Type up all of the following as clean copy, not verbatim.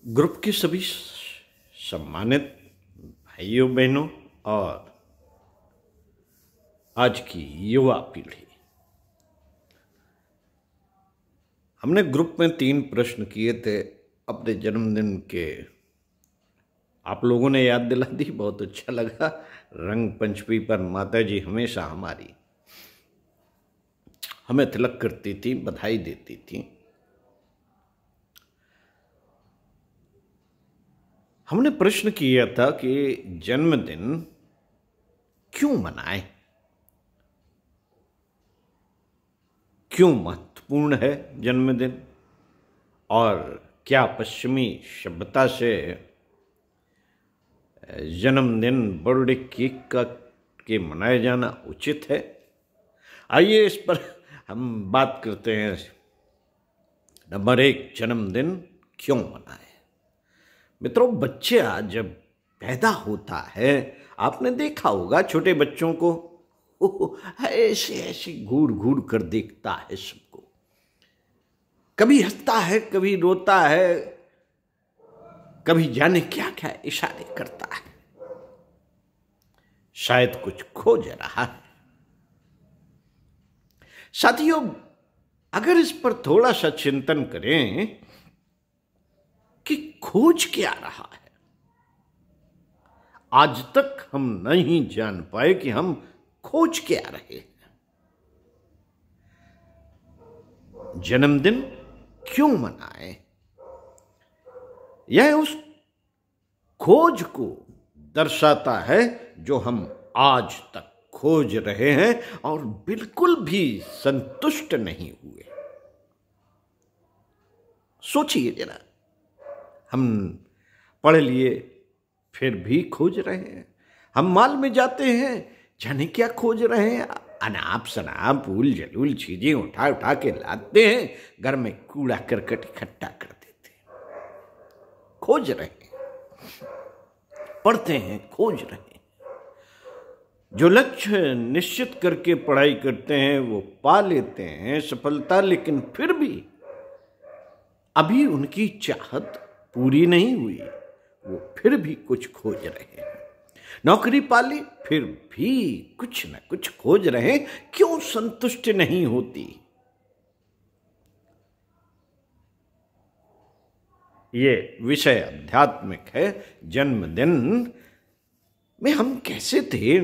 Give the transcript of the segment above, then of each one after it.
Group के सभी सम्मानित भाइयों बहनों और आज की युवा पीढ़ी, हमने ग्रुप में 3 प्रश्न किए थे अपने जन्मदिन के। आप लोगों ने याद दिला दी, बहुत अच्छा लगा। रंग पंचमी पर माता जी हमेशा हमें तिलक करती थी, बधाई देती थी। हमने प्रश्न किया था कि जन्मदिन क्यों मनाएं, क्यों महत्वपूर्ण है जन्मदिन, और क्या पश्चिमी सभ्यता से जन्मदिन बर्थडे केक के मनाया जाना उचित है। आइए इस पर हम बात करते हैं। नंबर 1, जन्मदिन क्यों मनाएं। मित्रों, बच्चा जब पैदा होता है, आपने देखा होगा छोटे बच्चों को ऐसे ऐसे घूर घूर कर देखता है सबको, कभी हंसता है, कभी रोता है, कभी जाने क्या क्या इशारे करता है, शायद कुछ खोज रहा है। साथियों, अगर इस पर थोड़ा सा चिंतन करें कि खोज क्या रहा है, आज तक हम नहीं जान पाए कि हम खोज क्या रहे हैं। जन्मदिन क्यों मनाएं, यह उस खोज को दर्शाता है जो हम आज तक खोज रहे हैं और बिल्कुल भी संतुष्ट नहीं हुए। सोचिए जरा, हम पढ़ लिए फिर भी खोज रहे हैं। हम मॉल में जाते हैं, जाने क्या खोज रहे हैं, अनाप शनाप फूल जलूल चीजें उठा उठा के लाते हैं, घर में कूड़ा करकट इकट्ठा कर देते हैं, खोज रहे हैं। पढ़ते हैं, खोज रहे हैं। जो लक्ष्य निश्चित करके पढ़ाई करते हैं वो पा लेते हैं सफलता, लेकिन फिर भी अभी उनकी चाहत पूरी नहीं हुई, वो फिर भी कुछ खोज रहे हैं। नौकरी पाली, फिर भी कुछ न कुछ खोज रहे हैं, क्यों संतुष्ट नहीं होती। ये विषय आध्यात्मिक है। जन्मदिन में हम कैसे थे,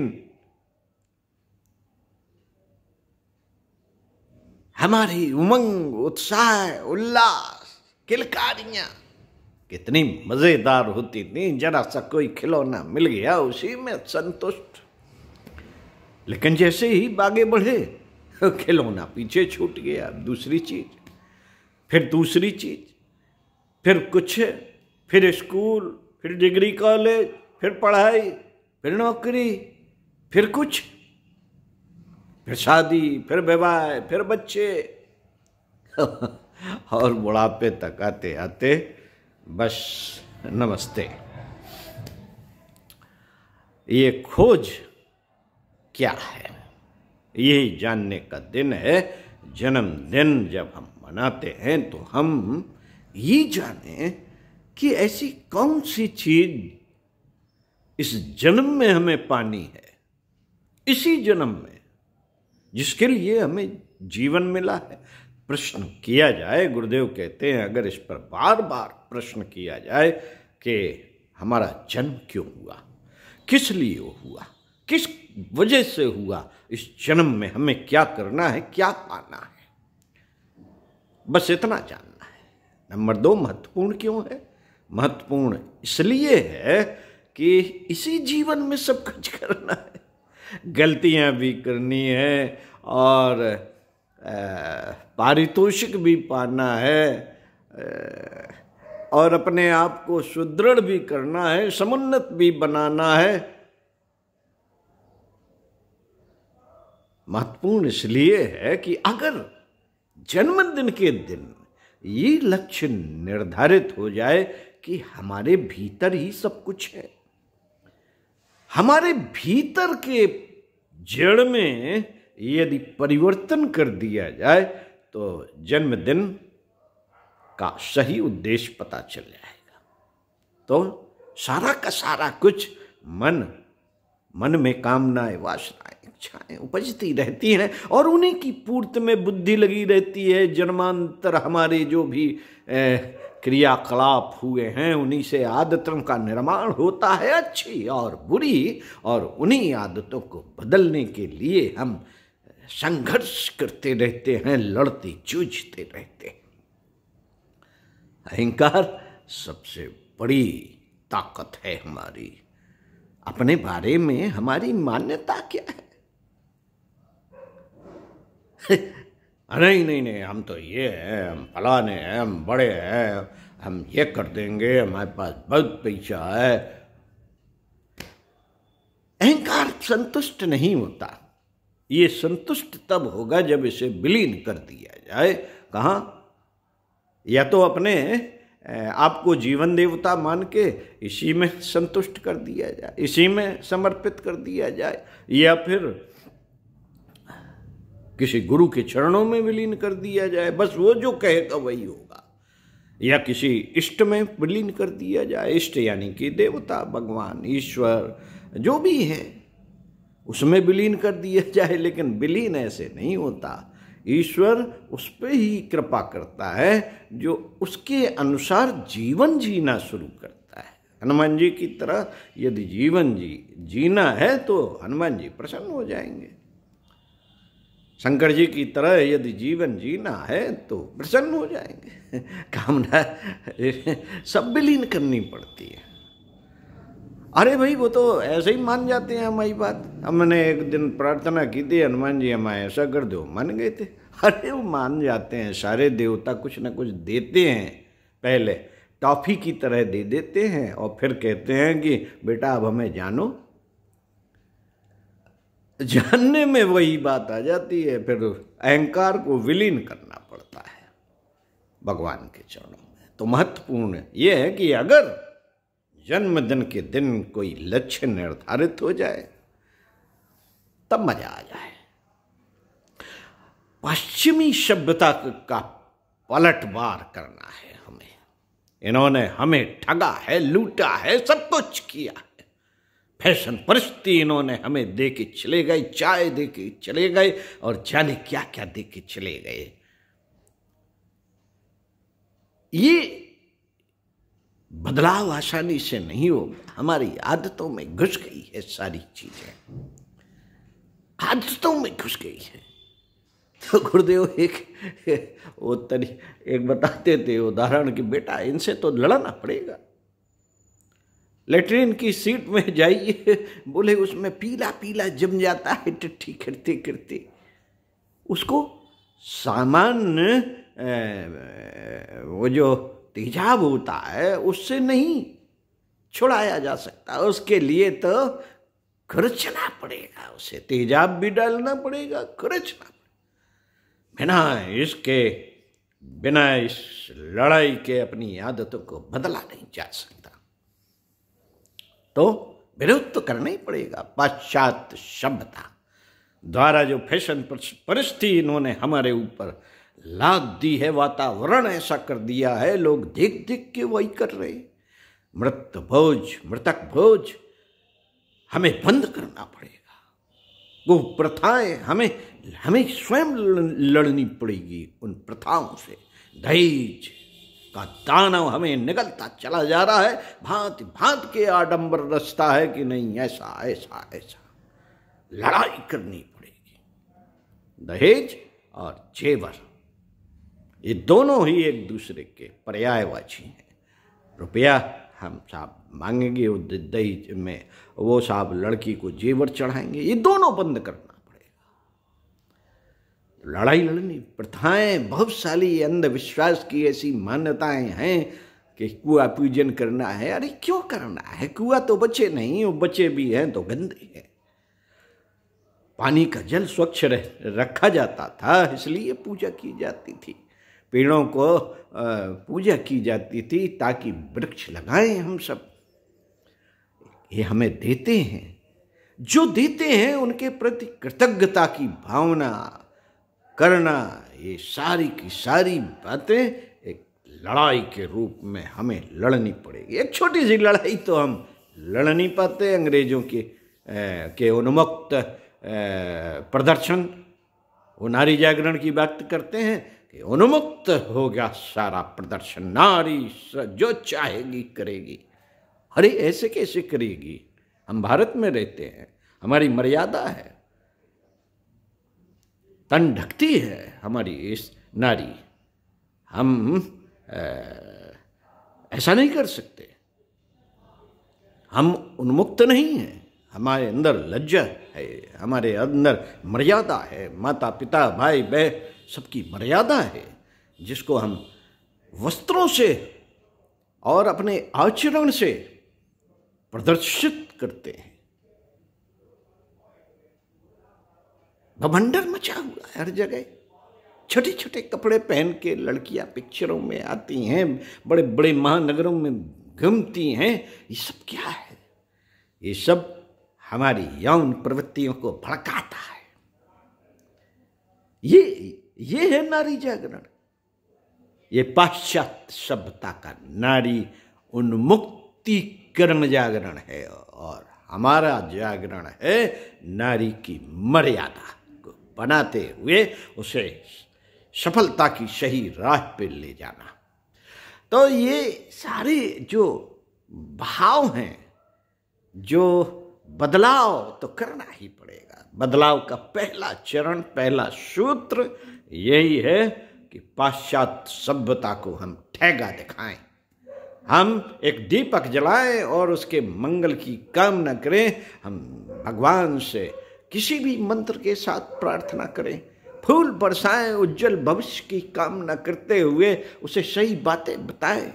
हमारी उमंग, उत्साह, उल्लास, किलकारियां कितनी मजेदार होती थी। जरा सा कोई खिलौना मिल गया, उसी में संतुष्ट। लेकिन जैसे ही आगे बढ़े, खिलौना पीछे छूट गया, दूसरी चीज, फिर दूसरी चीज, फिर कुछ, फिर स्कूल, फिर डिग्री कॉलेज, फिर पढ़ाई, फिर नौकरी, फिर कुछ, फिर शादी, फिर विवाह, फिर बच्चे और बुढ़ापे तक आते आते बस नमस्ते। ये खोज क्या है, यही जानने का दिन है। जन्मदिन जब हम मनाते हैं तो हम ये जाने कि ऐसी कौन सी चीज इस जन्म में हमें पानी है, इसी जन्म में, जिसके लिए हमें जीवन मिला है। प्रश्न किया जाए, गुरुदेव कहते हैं, अगर इस पर बार बार प्रश्न किया जाए कि हमारा जन्म क्यों हुआ, किस लिए हुआ, किस वजह से हुआ, इस जन्म में हमें क्या करना है, क्या पाना है, बस इतना जानना है। नंबर 2, महत्वपूर्ण क्यों है। महत्वपूर्ण इसलिए है कि इसी जीवन में सब कुछ करना है, गलतियां भी करनी है और पारितोषिक भी पाना है, और अपने आप को सुदृढ़ भी करना है, समुन्नत भी बनाना है। महत्वपूर्ण इसलिए है कि अगर जन्मदिन के दिन ये लक्ष्य निर्धारित हो जाए कि हमारे भीतर ही सब कुछ है, हमारे भीतर के जड़ में यदि परिवर्तन कर दिया जाए तो जन्मदिन का सही उद्देश्य पता चल जाएगा। तो सारा का सारा कुछ मन में कामनाएं, वासनाएं, इच्छाएं उपजती रहती हैं और उन्हीं की पूर्ति में बुद्धि लगी रहती है। जन्मांतर हमारे जो भी क्रियाकलाप हुए हैं उन्हीं से आदतों का निर्माण होता है, अच्छी और बुरी, और उन्हीं आदतों को बदलने के लिए हम संघर्ष करते रहते हैं, लड़ते जूझते रहते हैं। अहंकार सबसे बड़ी ताकत है हमारी। अपने बारे में हमारी मान्यता क्या है? नहीं, हम तो ये हैं, हम फलाने हैं, हम बड़े हैं, हम ये कर देंगे, हमारे पास बहुत पैसा है। अहंकार संतुष्ट नहीं होता। ये संतुष्ट तब होगा जब इसे विलीन कर दिया जाए। कहाँ? या तो अपने आपको जीवन देवता मान के इसी में संतुष्ट कर दिया जाए, इसी में समर्पित कर दिया जाए, या फिर किसी गुरु के चरणों में विलीन कर दिया जाए, बस वो जो कहेगा वही होगा, या किसी इष्ट में विलीन कर दिया जाए। इष्ट यानी कि देवता, भगवान, ईश्वर जो भी है उसमें विलीन कर दिया जाए। लेकिन विलीन ऐसे नहीं होता। ईश्वर उस पर ही कृपा करता है जो उसके अनुसार जीवन जीना शुरू करता है। हनुमान जी की तरह यदि जीवन जीना है तो हनुमान जी प्रसन्न हो जाएंगे। शंकर जी की तरह यदि जीवन जीना है तो प्रसन्न हो जाएंगे। कामना सब विलीन करनी पड़ती है। अरे भाई वो तो ऐसे ही मान जाते हैं हमारी बात। हमने एक दिन प्रार्थना की थी, हनुमान जी हमारे ऐसा कर दो, मान गए थे। अरे वो मान जाते हैं। सारे देवता कुछ ना कुछ देते हैं, पहले टॉफी की तरह दे देते हैं और फिर कहते हैं कि बेटा अब हमें जानो। जानने में वही बात आ जाती है, फिर अहंकार को विलीन करना पड़ता है भगवान के चरणों में। तो महत्वपूर्ण ये है कि अगर जन्मदिन के दिन कोई लक्ष्य निर्धारित हो जाए तब मजा आ जाए। पश्चिमी सभ्यता का पलटवार करना है हमें। इन्होंने हमें ठगा है, लूटा है, सब कुछ किया है। फैशन परिस्थिति इन्होंने हमें दे के चले गए, चाय दे के चले गए और जाने क्या क्या दे के चले गए। ये बदलाव आसानी से नहीं होगा। हमारी आदतों में घुस गई है सारी चीजें, आदतों में घुस गई है। तो गुरुदेव एक बताते थे उदाहरण कि बेटा इनसे तो लड़ना पड़ेगा। लेटरिन की सीट में जाइए, बोले उसमें पीला पीला जम जाता है टट्टी करते करते। उसको सामान्य वो जो तेजाब होता है उससे नहीं छुड़ाया जा सकता। उसके लिए तो खर्चना पड़ेगा, उसे तेजाब भी डालना पड़ेगा, खर्चना। बिना इस लड़ाई के अपनी आदतों को बदला नहीं जा सकता। तो विरोध तो करना ही पड़ेगा। पाश्चात्य सभ्यता द्वारा जो फैशन परिस्थिति इन्होंने हमारे ऊपर लाद दी है, वातावरण ऐसा कर दिया है, लोग देख देख के वही कर रहे। मृतक भोज हमें बंद करना पड़ेगा। वो प्रथाएं हमें स्वयं लड़नी पड़ेगी उन प्रथाओं से। दहेज का दानव हमें निगलता चला जा रहा है। भांति भांति के आडंबर रचता है कि नहीं ऐसा ऐसा ऐसा। लड़ाई करनी पड़ेगी। दहेज और जेवर ये दोनों ही एक दूसरे के पर्यायवाची हैं। रुपया हम साहब मांगेंगे, दहेज में वो साहब लड़की को जेवर चढ़ाएंगे। ये दोनों बंद करना पड़ेगा। लड़ाई लड़नी, प्रथाएं बहुत सारी अंधविश्वास की ऐसी मान्यताएं हैं कि कुआ पूजन करना है। अरे क्यों करना है? कुआ तो बचे नहीं, वो बचे भी हैं तो गंदे हैं। पानी का जल स्वच्छ रखा जाता था इसलिए पूजा की जाती थी। पेड़ों को पूजा की जाती थी ताकि वृक्ष लगाएं हम सब। ये हमें देते हैं, जो देते हैं उनके प्रति कृतज्ञता की भावना करना, ये सारी की सारी बातें एक लड़ाई के रूप में हमें लड़नी पड़ेगी। एक छोटी सी लड़ाई तो हम लड़ नहीं पाते। अंग्रेजों के उन्मुक्त प्रदर्शन, वो नारी जागरण की बात करते हैं कि उन्मुक्त हो गया सारा प्रदर्शन, नारी जो चाहेगी करेगी। अरे ऐसे कैसे करेगी? हम भारत में रहते हैं, हमारी मर्यादा है, तन ढकती है हमारी इस नारी। हम ऐसा नहीं कर सकते। हम उन्मुक्त नहीं हैं, हमारे अंदर लज्जा है, हमारे अंदर मर्यादा है। माता पिता भाई बहन सबकी मर्यादा है, जिसको हम वस्त्रों से और अपने आचरण से प्रदर्शित करते हैं। बवंडर मचा हुआ है हर जगह। छोटे छोटे कपड़े पहन के लड़कियां पिक्चरों में आती हैं, बड़े बड़े महानगरों में घूमती हैं। ये सब क्या है? ये सब हमारी यौन प्रवृत्तियों को भड़काता है। ये है नारी जागरण। ये पाश्चात्य सभ्यता का नारी उन्मुक्तिकरण जागरण है, और हमारा जागरण है नारी की मर्यादा को बनाते हुए उसे सफलता की सही राह पे ले जाना। तो ये सारे जो भाव हैं, जो बदलाव तो करना ही पड़ेगा। बदलाव का पहला चरण, पहला सूत्र यही है कि पाश्चात्य सभ्यता को हम ठेगा दिखाएं। हम एक दीपक जलाएं और उसके मंगल की कामना करें। हम भगवान से किसी भी मंत्र के साथ प्रार्थना करें, फूल बरसाएं, उज्जवल भविष्य की कामना करते हुए उसे सही बातें बताएं,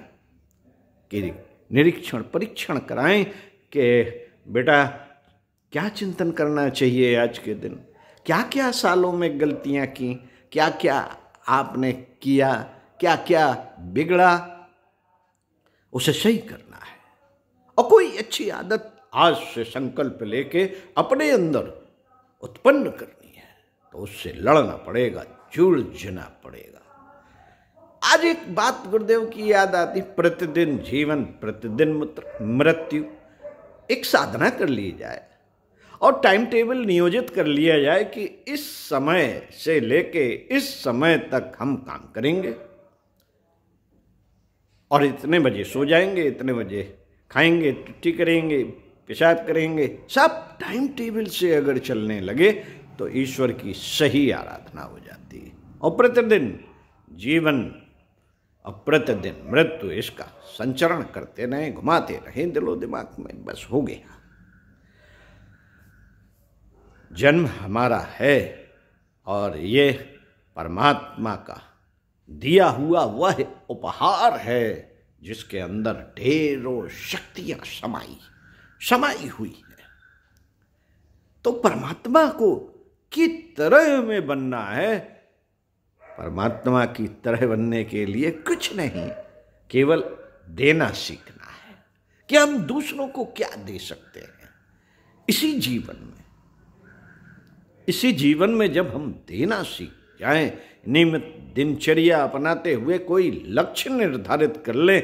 कि निरीक्षण परीक्षण कराएं कि बेटा क्या चिंतन करना चाहिए आज के दिन, क्या क्या सालों में गलतियां की, क्या क्या आपने किया, क्या क्या बिगड़ा, उसे सही करना है। और कोई अच्छी आदत आज से संकल्प लेके अपने अंदर उत्पन्न करनी है, तो उससे लड़ना पड़ेगा, जूझना पड़ेगा। आज एक बात गुरुदेव की याद आती, प्रतिदिन जीवन प्रतिदिन मृत्यु। एक साधना कर ली जाए और टाइम टेबल नियोजित कर लिया जाए कि इस समय से लेके इस समय तक हम काम करेंगे और इतने बजे सो जाएंगे, इतने बजे खाएंगे, टट्टी करेंगे, पेशाब करेंगे। सब टाइम टेबल से अगर चलने लगे तो ईश्वर की सही आराधना हो जाती है। और प्रतिदिन जीवन और प्रतिदिन मृत्यु, इसका संचरण करते रहें, घुमाते रहें दिलो दिमाग में, बस हो गया। जन्म हमारा है और ये परमात्मा का दिया हुआ वह उपहार है जिसके अंदर ढेरों शक्तियां समाई हुई है। तो परमात्मा को की तरह में बनना है। परमात्मा की तरह बनने के लिए कुछ नहीं, केवल देना सीखना है कि हम दूसरों को क्या दे सकते हैं इसी जीवन में जब हम देना सीख जाएं, नियमित दिनचर्या अपनाते हुए कोई लक्ष्य निर्धारित कर ले,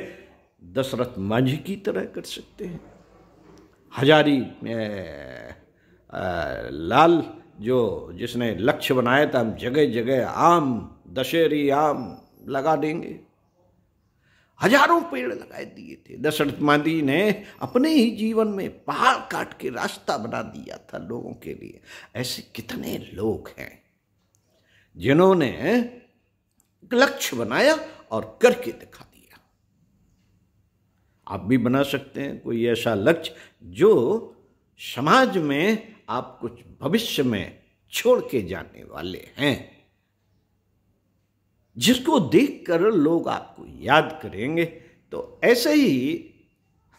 दशरथ मांझी की तरह कर सकते हैं। हजारी लाल जिसने लक्ष्य बनाया था, हम जगह जगह आम, दशहरी आम लगा देंगे। हजारों पेड़ लगाए दिए थे। दशरथ मांझी ने अपने ही जीवन में पहाड़ काट के रास्ता बना दिया था लोगों के लिए। ऐसे कितने लोग हैं जिन्होंने लक्ष्य बनाया और करके दिखा दिया। आप भी बना सकते हैं कोई ऐसा लक्ष्य जो समाज में आप कुछ भविष्य में छोड़ के जाने वाले हैं, जिसको देखकर लोग आपको याद करेंगे। तो ऐसे ही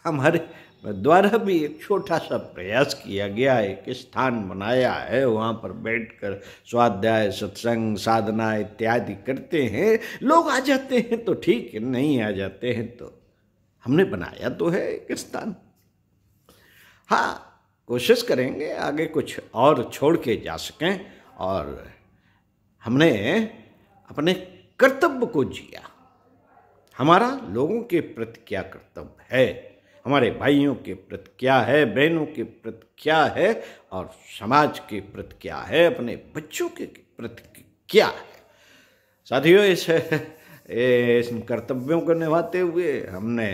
हमारे द्वारा भी एक छोटा सा प्रयास किया गया है, एक स्थान बनाया है, वहाँ पर बैठकर स्वाध्याय, सत्संग, साधना इत्यादि करते हैं। लोग आ जाते हैं तो ठीक है, नहीं आ जाते हैं तो हमने बनाया तो है एक स्थान। हाँ, कोशिश करेंगे आगे कुछ और छोड़ के जा सकें। और हमने अपने कर्तव्य को जिया, हमारा लोगों के प्रति क्या कर्तव्य है, हमारे भाइयों के प्रति क्या है, बहनों के प्रति क्या है, और समाज के प्रति क्या है, अपने बच्चों के प्रति क्या है। साथियों, इस कर्तव्यों को निभाते हुए हमने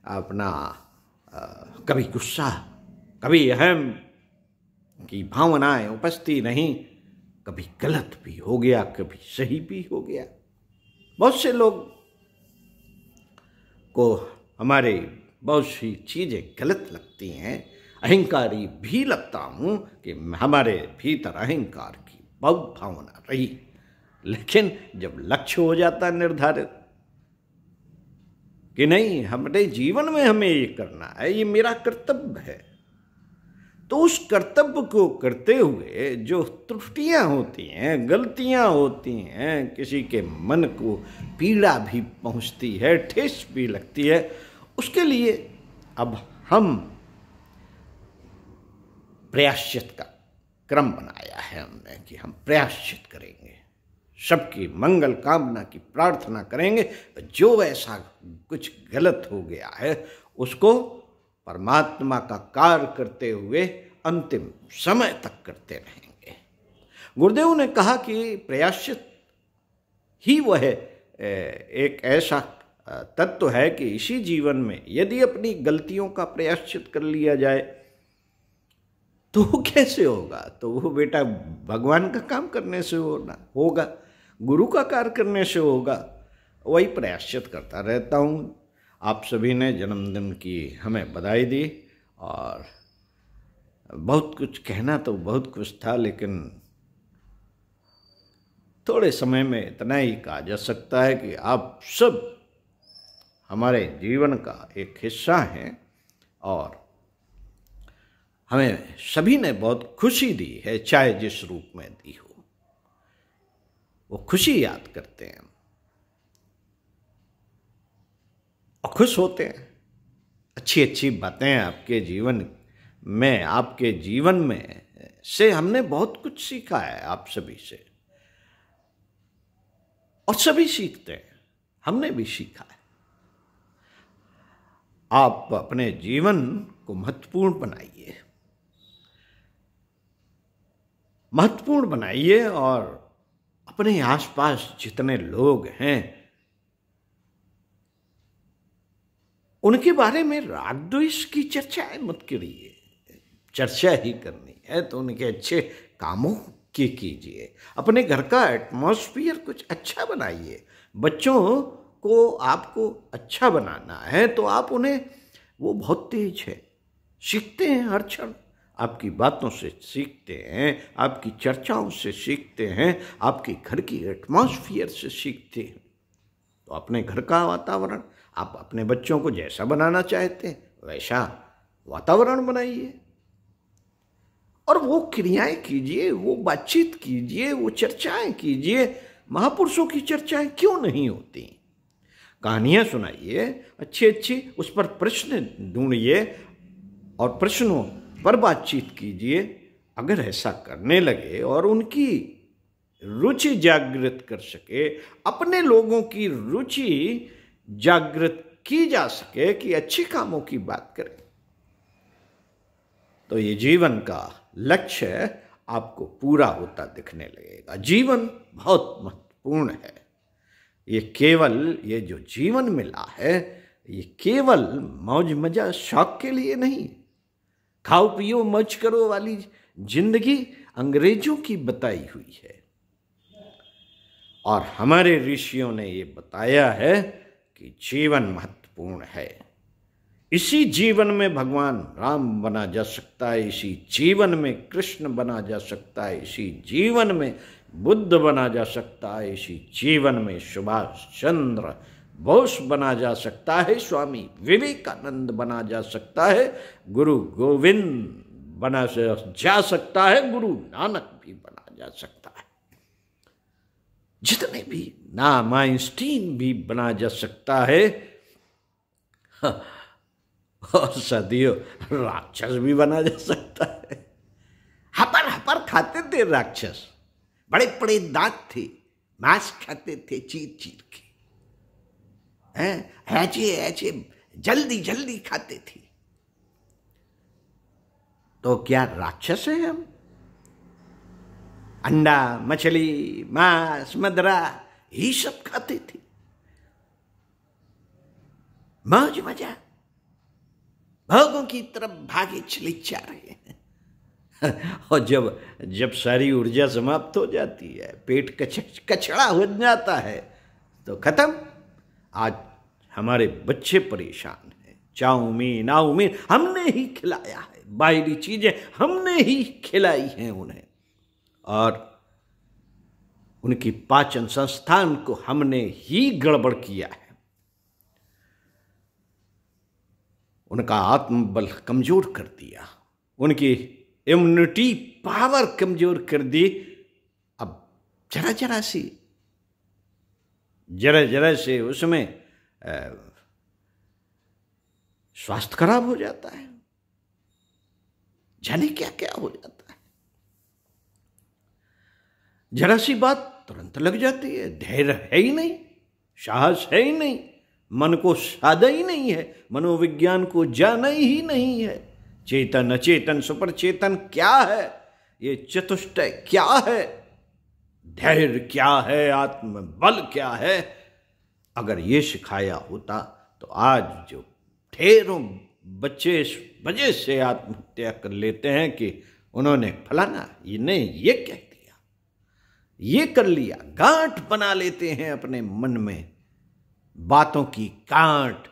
अपना कभी गुस्सा, कभी अहम की भावनाएं उपस्थित नहीं, कभी गलत भी हो गया, कभी सही भी हो गया। बहुत से लोग को हमारे बहुत सी चीज़ें गलत लगती हैं, अहंकारी भी लगता हूँ कि हमारे भीतर अहंकार की बहुत भावना रही, लेकिन जब लक्ष्य हो जाता निर्धारित कि नहीं, हमारे जीवन में हमें ये करना है, ये मेरा कर्तव्य है, तो उस कर्तव्य को करते हुए जो त्रुटियां होती हैं, गलतियां होती हैं, किसी के मन को पीड़ा भी पहुंचती है, ठेस भी लगती है, उसके लिए अब हम प्रायश्चित का क्रम बनाया है हमने कि हम प्रायश्चित करेंगे, सबकी मंगल कामना की प्रार्थना करेंगे। जो ऐसा कुछ गलत हो गया है उसको परमात्मा का कार्य करते हुए अंतिम समय तक करते रहेंगे। गुरुदेव ने कहा कि प्रायश्चित ही वह एक ऐसा तत्व है कि इसी जीवन में यदि अपनी गलतियों का प्रायश्चित कर लिया जाए तो वो कैसे होगा, तो वो बेटा भगवान का काम करने से होगा, गुरु का कार्य करने से होगा। वही प्रायश्चित करता रहता हूँ। आप सभी ने जन्मदिन की हमें बधाई दी, और बहुत कुछ कहना तो बहुत कुछ था, लेकिन थोड़े समय में इतना ही कहा जा सकता है कि आप सब हमारे जीवन का एक हिस्सा हैं, और हमें सभी ने बहुत खुशी दी है, चाहे जिस रूप में दी हो, वो खुशी याद करते हैं और खुश होते हैं। अच्छी अच्छी बातें आपके जीवन में से हमने बहुत कुछ सीखा है आप सभी से, और सभी सीखते हैं, हमने भी सीखा है। आप अपने जीवन को महत्वपूर्ण बनाइए, और अपने आसपास जितने लोग हैं उनके बारे में राग द्वेष की चर्चाएं मत करिए। चर्चा ही करनी है तो उनके अच्छे कामों की कीजिए। अपने घर का एटमॉस्फेयर कुछ अच्छा बनाइए। बच्चों को आपको अच्छा बनाना है तो आप उन्हें, वो बहुत तेज है, सीखते हैं हर क्षण, आपकी बातों से सीखते हैं, आपकी चर्चाओं से सीखते हैं, आपके घर की एटमॉस्फेयर से सीखते हैं। तो अपने घर का वातावरण आप अपने बच्चों को जैसा बनाना चाहते हैं वैसा वातावरण बनाइए, और वो क्रियाएं कीजिए, वो बातचीत कीजिए, वो चर्चाएं कीजिए। महापुरुषों की चर्चाएं क्यों नहीं होती? कहानियां सुनाइए अच्छी अच्छी, उस पर प्रश्न ढूंढिए और प्रश्नों पर बातचीत कीजिए। अगर ऐसा करने लगे और उनकी रुचि जागृत कर सके, अपने लोगों की रुचि जागृत की जा सके कि अच्छे कामों की बात करें, तो ये जीवन का लक्ष्य आपको पूरा होता दिखने लगेगा। जीवन बहुत महत्वपूर्ण है। ये जो जीवन मिला है, ये केवल मौज मजा शौक के लिए नहीं, खाओ पियो मौज करो वाली जिंदगी अंग्रेजों की बताई हुई है, और हमारे ऋषियों ने ये बताया है कि जीवन महत्वपूर्ण है। इसी जीवन में भगवान राम बना जा सकता है, इसी जीवन में कृष्ण बना जा सकता है, इसी जीवन में बुद्ध बना जा सकता है, इसी जीवन में सुभाष चंद्र बोस बना जा सकता है, स्वामी विवेकानंद बना जा सकता है, गुरु गोविंद बना जा सकता है, गुरु नानक भी बना जा सकता है, जितने भी नाम आइंस्टीन भी बना जा सकता है, और सदियों राक्षस भी बना जा सकता है। हपर हपर खाते थे राक्षस, बड़े बड़े दांत थे, मांस खाते थे चीर चीर के। हैं, ऐसे ऐसे जल्दी जल्दी खाते थे। तो क्या राक्षस है हम? अंडा, मछली, मांस, मदरा ये सब खाते थे, मौज मजा, भोगों की तरफ भागे चले जा रहे हैं। और जब सारी ऊर्जा समाप्त हो जाती है, पेट कचड़ा हो जाता है, तो खत्म। आज हमारे बच्चे परेशान हैं, चाउमीन आउमीन हमने ही खिलाया है, बाहरी चीजें हमने ही खिलाई हैं उन्हें, और उनकी पाचन संस्थान को हमने ही गड़बड़ किया है, उनका आत्मबल कमजोर कर दिया, उनकी इम्यूनिटी पावर कमजोर कर दी। अब जरा जरा से उसमें स्वास्थ्य खराब हो जाता है, जाने क्या क्या हो जाता है। जरा सी बात तुरंत लग जाती है, धैर्य है ही नहीं, साहस है ही नहीं, मन को साधा ही नहीं है, मनोविज्ञान को जाना ही नहीं है। चेतन अचेतन सुपर चेतन क्या है, ये चतुष्टय क्या है, धैर्य क्या है, आत्मबल क्या है। अगर ये सिखाया होता तो आज जो ढेरों बच्चे इस वजह से आत्महत्या कर लेते हैं कि उन्होंने फलाना ये कह दिया, ये कर लिया, गांठ बना लेते हैं अपने मन में, बातों की गांठ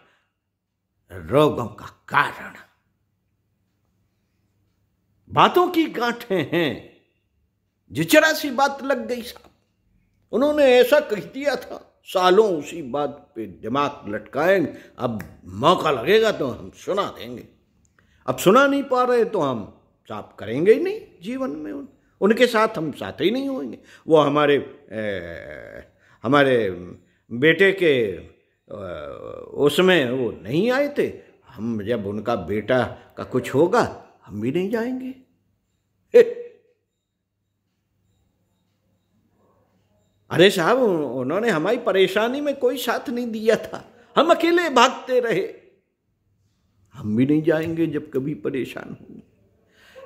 रोगों का कारण। बातों की गांठें हैं, जिचरा सी बात लग गई साहब, उन्होंने ऐसा कह दिया था, सालों उसी बात पे दिमाग लटकाएंगे, अब मौका लगेगा तो हम सुना देंगे, अब सुना नहीं पा रहे तो हम साफ करेंगे ही नहीं जीवन में, उनके साथ हम साथ ही नहीं होंगे। वो हमारे बेटे के उसमें वो नहीं आए थे, हम जब उनका बेटा का कुछ होगा हम भी नहीं जाएंगे। अरे साहब, उन्होंने हमारी परेशानी में कोई साथ नहीं दिया था, हम अकेले भागते रहे, हम भी नहीं जाएंगे जब कभी परेशान होंगे।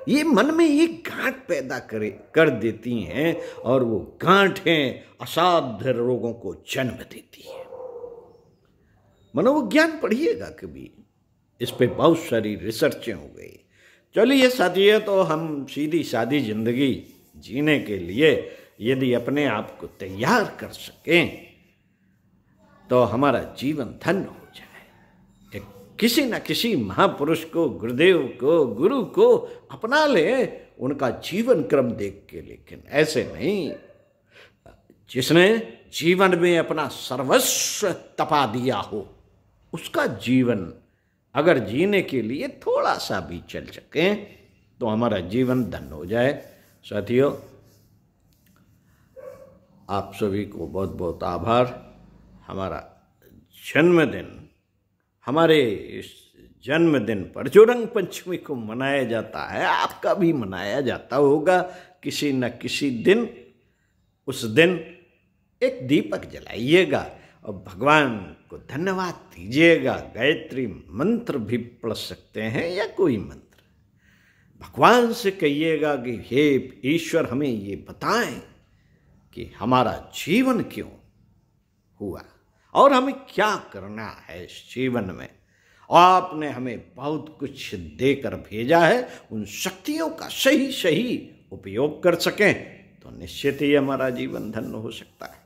ये मन में ये गांठ पैदा कर देती हैं, और वो गांठें असाध्य रोगों को जन्म देती है। मनोविज्ञान पढ़िएगा कभी, इस पे बहुत सारी रिसर्चें हो गई। चलिए साथियों, तो हम सीधी सादी जिंदगी जीने के लिए यदि अपने आप को तैयार कर सकें तो हमारा जीवन धन्य हो जाए। किसी न किसी महापुरुष को, गुरुदेव को, गुरु को अपना ले, उनका जीवन क्रम देख के, लेकिन ऐसे नहीं। जिसने जीवन में अपना सर्वस्व तपा दिया हो, उसका जीवन अगर जीने के लिए थोड़ा सा भी चल सके तो हमारा जीवन धन्य हो जाए। साथियों, आप सभी को बहुत बहुत आभार। हमारा जन्मदिन, हमारे इस जन्मदिन पर जो रंग पंचमी को मनाया जाता है, आपका भी मनाया जाता होगा किसी न किसी दिन। उस दिन एक दीपक जलाइएगा और भगवान को धन्यवाद दीजिएगा। गायत्री मंत्र भी पढ़ सकते हैं या कोई मंत्र। भगवान से कहिएगा कि हे ईश्वर, हमें ये बताएं कि हमारा जीवन क्यों हुआ और हमें क्या करना है इस जीवन में। आपने हमें बहुत कुछ देकर भेजा है, उन शक्तियों का सही सही उपयोग कर सकें तो निश्चित ही हमारा जीवन धन्य हो सकता है।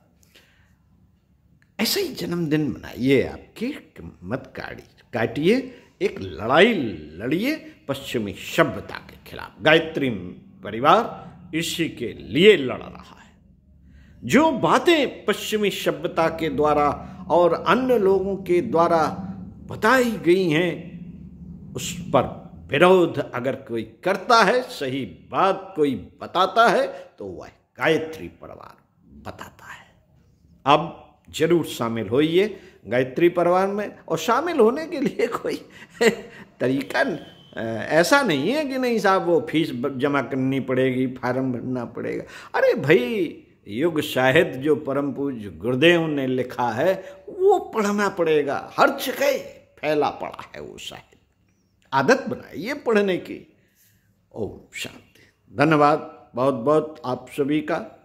ऐसा ही जन्मदिन मनाइए, आपकी मत काटिए, एक लड़ाई लड़िए पश्चिमी सभ्यता के खिलाफ। गायत्री परिवार इसी के लिए लड़ रहा है। जो बातें पश्चिमी सभ्यता के द्वारा और अन्य लोगों के द्वारा बताई गई हैं, उस पर विरोध अगर कोई करता है, सही बात कोई बताता है, तो वह गायत्री परिवार बताता है। अब जरूर शामिल होइए गायत्री परिवार में। और शामिल होने के लिए कोई तरीका ऐसा नहीं है कि नहीं साहब वो फीस जमा करनी पड़ेगी, फार्म भरना पड़ेगा। अरे भाई, युग साहित्य जो परम पूज्य गुरुदेव ने लिखा है वो पढ़ना पड़ेगा। हर जगह फैला पड़ा है वो साहित्य। आदत बनाइए पढ़ने की। ओम शांति। धन्यवाद बहुत बहुत आप सभी का।